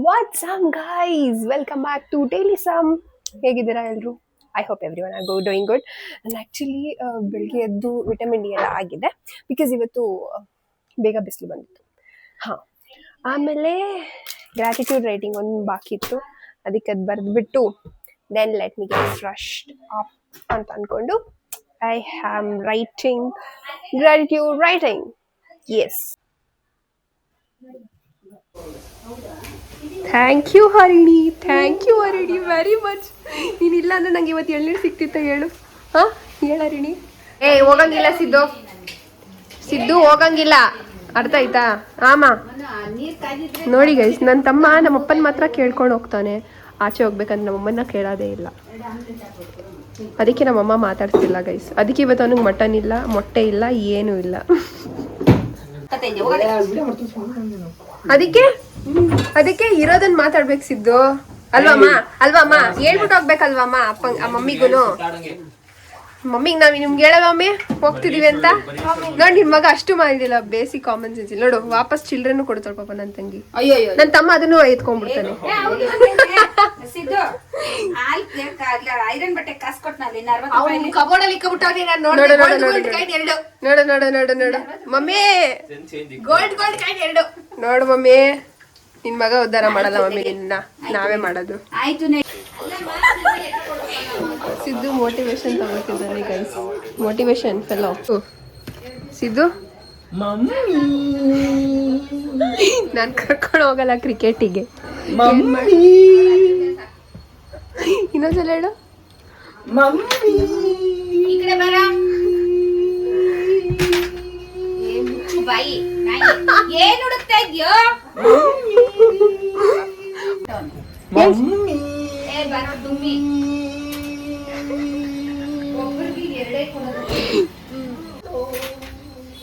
What's up guys, welcome back to daily sum. ಹೇಗಿದ್ದೀರಾ ಎಲ್ಲರೂ? I hope everyone are doing good. ನಾನು actually ಬೆಳಗ್ಗೆ ಎದ್ದು vitamin D ಎಲ್ಲ ಆಗಿದೆ, ಬಿಕಾಸ್ ಇವತ್ತು ಬೇಗ ಬಿಸಿಲು ಬಂದಿತ್ತು. ಹಾಂ, ಆಮೇಲೆ ಗ್ರ್ಯಾಟಿಟ್ಯೂಡ್ ರೈಟಿಂಗ್ ಒಂದು ಬಾಕಿ ಇತ್ತು, ಅದಕ್ಕೆ ಅದು ಬರೆದ್ಬಿಟ್ಟು then let me get freshed up ಅಂತ ಅಂದ್ಕೊಂಡು I am writing gratitude writing. Yes, thank you Harini very much. ನೀನಿಲ್ಲ ಅಂದ್ರೆ ನಂಗೆ ಇವತ್ತು ಎಳ್ನೀರು ಸಿಕ್ತಿತ್ತ ಹೇಳು? ಹಾಂ, ಹೇಳ ಹರಿಣಿ. ಹೋಗಂಗಿಲ್ಲ ಸಿದ್ದು ಹೋಗಂಗಿಲ್ಲ, ಅರ್ಥ ಆಯ್ತಾ? ಆಮ ನೋಡಿ ಗೈಸ್, ನನ್ನ ತಮ್ಮ ನಮ್ಮಪ್ಪನ ಮಾತ್ರ ಕೇಳ್ಕೊಂಡು ಹೋಗ್ತಾನೆ, ಆಚೆ ಹೋಗ್ಬೇಕಂದ್ರೆ ನಮ್ಮಮ್ಮನ ಕೇಳೋದೇ ಇಲ್ಲ. ಅದಕ್ಕೆ ನಮ್ಮಮ್ಮ ಮಾತಾಡ್ತಿಲ್ಲ ಗೈಸ್. ಅದಕ್ಕೆ ಇವತ್ತು ಅವನಿಗೆ ಮಟನ್ ಇಲ್ಲ, ಮೊಟ್ಟೆ ಇಲ್ಲ, ಏನೂ ಇಲ್ಲ. ಅದಕ್ಕೆ ಇರೋದನ್ನ ಮಾತಾಡ್ಬೇಕು ಸಿದ್ದು, ಅಲ್ವಮ್ಮ ಹೇಳ್ಬಿಟ್ಟು ಹೋಗ್ಬೇಕಲ್ವಮ್ಮ ಮಮ್ಮಿಗೂನು. ಮಮ್ಮಿಗೆ ನಾವ್ ನಿಮ್ಗೆ ಹೇಳವಮ್ಮಿ ಹೋಗ್ತಿದೀವಿ ಅಂತ. ನೋಡಿ ನಿನ್ ಮಗ ಅಷ್ಟು ಮಾಡಿದಿಲ್ಲ, ಬೇಸಿಕ್ ಕಾಮನ್ ಸೆನ್ಸ್ ಇಲ್ಲ ನೋಡು. ವಾಪಸ್ ಚಿಲ್ಡ್ರನ್ ಕೊಡ್ತಾಳ ಪಾಪ ನನ್ನ ತಂಗಿ. ನನ್ನ ತಮ್ಮ ಅದನ್ನು ಎತ್ಕೊಂಡ್ಬಿಡ್ತಾನೆ. ನೋಡು ಮಮ್ಮಿ, ನೋಡು ಮಮ್ಮಿ, ನಿನ್ ಮಗ ಉದ್ಧಾರ ಮಾಡಲ್ಲ ಮಮ್ಮಿ, ನಿನ್ನ ನಾವೇ ಮಾಡೋದು. ಸಿದ್ದು ಮೋಟಿವೇಶನ್ ತಗೋತಿದ್ದಾನೆ ಗೈಸ್, ಮೋಟಿವೇಶನ್ ಫೆಲೋ. ಸಿದ್ದು ನಾನು ಕರ್ಕೊಂಡು ಹೋಗಲ್ಲ ಕ್ರಿಕೆಟಿಗೆ. ಇನ್ನೊಂದ್ಸಲ ಹೇಳು.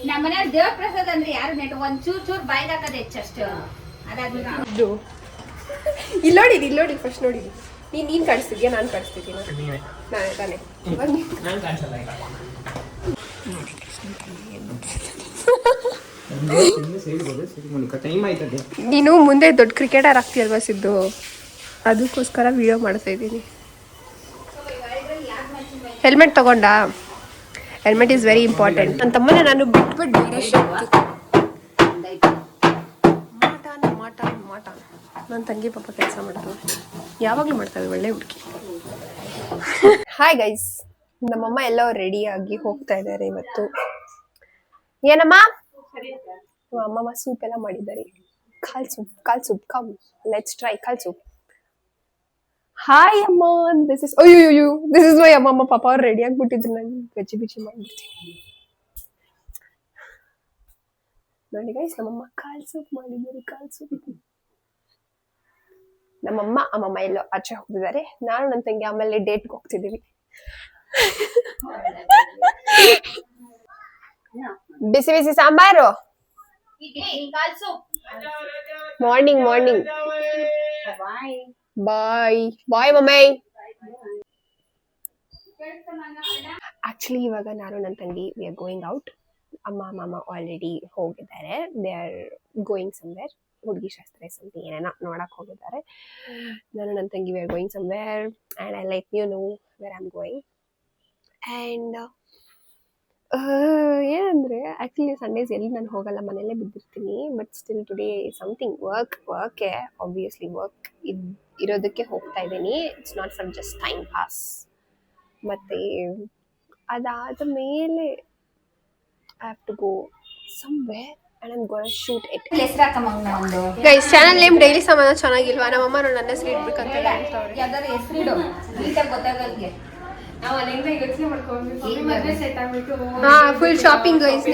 ನಮ್ಮನೆ ದೇವ್ರ ಪ್ರಸಾದ ಅಂದ್ರೆ ಯಾರು ನೆಟ್ ಒಂದ್ ಚೂರ್ ಬಾಯ್ಗೆ ಹಾಕದ ಹೆಚ್ಚಷ್ಟು. ಇಲ್ಲಿ ನೋಡಿ ಫಸ್ಟ್ ನೋಡಿ. ನೀನ್ ಕಾಣಿಸ್ತಿದ್ಯಾ, ನಾನು ಕಾಣಿಸ್ತಿದ್ದೀನ? ನಾನೇ ತಾನೆ. ನೀನು ಮುಂದೆ ದೊಡ್ಡ ಕ್ರಿಕೆಟರ್ ಆಗ್ತೀಯಲ್ವಾ ಸಿದ್ದು, ಅದಕ್ಕೋಸ್ಕರ ವಿಡಿಯೋ ಮಾಡ್ತಾ ಇದ್ದೀನಿ. ಹೆಲ್ಮೆಟ್ ತಗೊಂಡಾ? Helmet is very important. ನನ್ನ ತಮ್ಮನ ನಾನು ಬಿಟ್ಬಿಟ್ಟು ಮಾಟ ನನ್ನ ತಂಗಿ ಪಾಪ ಕೆಲಸ ಮಾಡ್ತಾಳೆ, ಯಾವಾಗಲೂ ಮಾಡ್ತಾಳೆ, ಒಳ್ಳೆ ಹುಡುಗಿ. ಹಾಯ್ ಗೈಸ್, ನಮ್ಮಮ್ಮ ಎಲ್ಲ ರೆಡಿಯಾಗಿ ಹೋಗ್ತಾ ಇದ್ದಾರೆ ಇವತ್ತು. ಏನಮ್ಮ? ಅಮ್ಮಮ್ಮ ಸೂಪ್ ಎಲ್ಲ ಮಾಡಿದ್ದಾರೆ. ಕಾಲ್ ಸೂಪ್ ಕಮ್ ಲೆಟ್ಸ್ ಟ್ರೈ ಕಾಲ್ ಸೂಪ್. ಹಾಯ್ ಅಮ್ಮ, ದಿಸ್ ಇಸ್ ಮೈ ಅಮ್ಮಮ್ಮ. ಪಾಪ ಅವ್ರು ರೆಡಿ ಆಗ್ಬಿಟ್ಟಿದ್ರು, ನಾನು ಬಿಚ್ಚಿ ಮಾಡ್ಬಿಡ್ತೀನಿ. ನೋಡಿ ಗೈಸ್, ನಮ್ಮಮ್ಮ ಕಾಲ್ ಸೂಪ್ ಮಾಡಿದ್ದಾರೆ. ಕಾಲ್ ಸೂಪ್. ನಮ್ಮಮ್ಮ ಅಮ್ಮಮ್ಮ ಎಲ್ಲೋ ಆಚೆ ಹೋಗ್ತಿದ್ದಾರೆ, ನಾನು ನನ್ನ ತಂಗಿ ಆಮೇಲೆ ಡೇಟ್ಗೆ ಹೋಗ್ತಿದ್ದೀವಿ. ಬಿಸಿ ಬಿಸಿ sambar, morning. Bye mummy. Actually ಇವಾಗ ನಾನು ನನ್ನ ತಂಗಿ ವಿ ಆರ್ ಗೋಯಿಂಗ್ ಔಟ್. ಅಮ್ಮ ಮಾಮ ಆಲ್ರೆಡಿ ಹೋಗಿದ್ದಾರೆ, ದೇ ಆರ್ ಗೋಯಿಂಗ್ ಸಮ್ವೇರ್. ಹುಡುಗಿ ಶಾಸ್ತ್ರ ಸಮಥಿಂಗ್ ಏನೇನೋ ನೋಡಕ್ ಹೋಗಿದ್ದಾರೆ. ನಾನು ನನ್ನ ತಂಗಿ we are going somewhere and I let you know where I am going. And ಏನಂದರೆ ಆ್ಯಕ್ಚುಲಿ ಸಂಡೇಸ್ ಎಲ್ಲಿ ನಾನು ಹೋಗಲ್ಲ, ಮನೆಯಲ್ಲೇ ಬಿದ್ದಿರ್ತೀನಿ. But still today something work obviously work ಇರೋದಕ್ಕೆ ಹೋಗ್ತಾ ಇದ್ದೀನಿ. It's not for just time pass. ಮತ್ತು ಅದಾದ ಮೇಲೆ I have to go somewhere and I'm going to shoot it. Guys, channel name daily ಸಮಾನ ಚೆನ್ನಾಗಿಲ್ವಾ? ನಮ್ಮಮ್ಮ ನನ್ನ ಹೆಸರು ಇಡ್ಬೇಕಂತ ಹೇಳ್ತಾವ್ರೆ. ಯಾವ್ದಾದ್ರು ಹೆಸರಿಡು, ನೀಟಾಗಿ ಗೊತ್ತಾಗಲ್ಗೆ. ಹಾ, full shopping guys.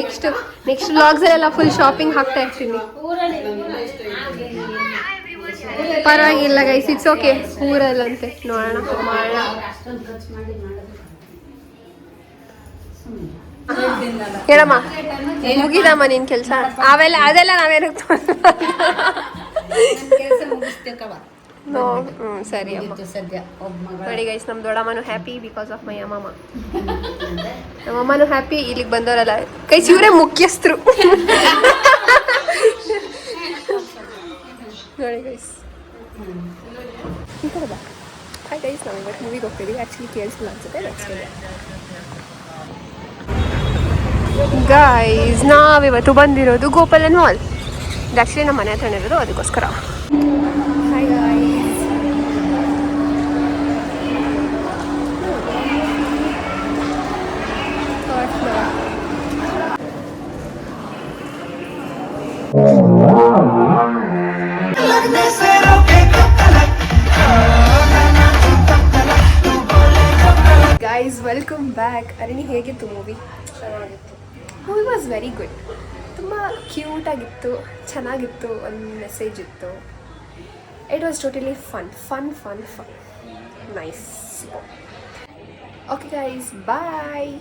Next vlogs ಅಲ್ಲೆಲ್ಲ ಫುಲ್ ಶಾಪಿಂಗ್ ಹಾಕ್ತಾ ಇರ್ತೀನಿ. ಪರವಾಗಿಲ್ಲ ಗೈಸ್, ಇಟ್ಸ್ ಓಕೆ. ಊರಲ್ಲಂತೆ ನೋಡೋಣ, ಮಾಡೋಣ. ಹೇಳಮ್ಮ, ಮುಗಿದಮ್ಮ ನಿನ್ ಕೆಲ್ಸ. ಅದೆಲ್ಲ ನಾವೇನು ಸರಿ ಅಮ್ಮ. ನೋಡಿ ಗೈಸ್, ನಮ್ ದೊಡ್ಡಮ್ಮನು ಹ್ಯಾಪಿ ಬಿಕಾಸ್ ಆಫ್ ಮೈ ಅಮ್ಮಮ್ಮ. ನಮ್ಮಮ್ಮನು ಹ್ಯಾಪಿ. ಇಲ್ಲಿಗೆ ಬಂದವರಲ್ಲ ಗೈಸ್, ಇವರೇ ಮುಖ್ಯಸ್ಥರು. ನೋಡಿ ಗೈಸ್, ಈ ಕಡೆ ಬಾ. ಹಾಯ್ ಗೈಸ್, ನಾವು ಇವತ್ತು ಮೂವಿಗೆ ಹೋಗ್ತಿದ್ದೀವಿ. ಆ್ಯಕ್ಚುಲಿ ಕೇಳಿಸಿಲ್ಲ ಅನ್ಸುತ್ತೆ. ಗೈಸ್, ನಾವಿವತ್ತು ಬಂದಿರೋದು ಗೋಪಾಲನ್ ಮಾಲ್. ಇದು ಆ್ಯಕ್ಚುಲಿ ನಮ್ಮ ಮನೆ ಹತ್ರನೇ ಇರೋದು, ಅದಕ್ಕೋಸ್ಕರ. Hi guys. Guys, welcome back. Arani, ಹೇಗಿತ್ತು movie? Movie was very good. ತುಂಬ ಕ್ಯೂಟಾಗಿತ್ತು, ಚೆನ್ನಾಗಿತ್ತು, ಒಂದು ಮೆಸೇಜ್ ಇತ್ತು. It was totally fun. Nice. Okay guys, bye.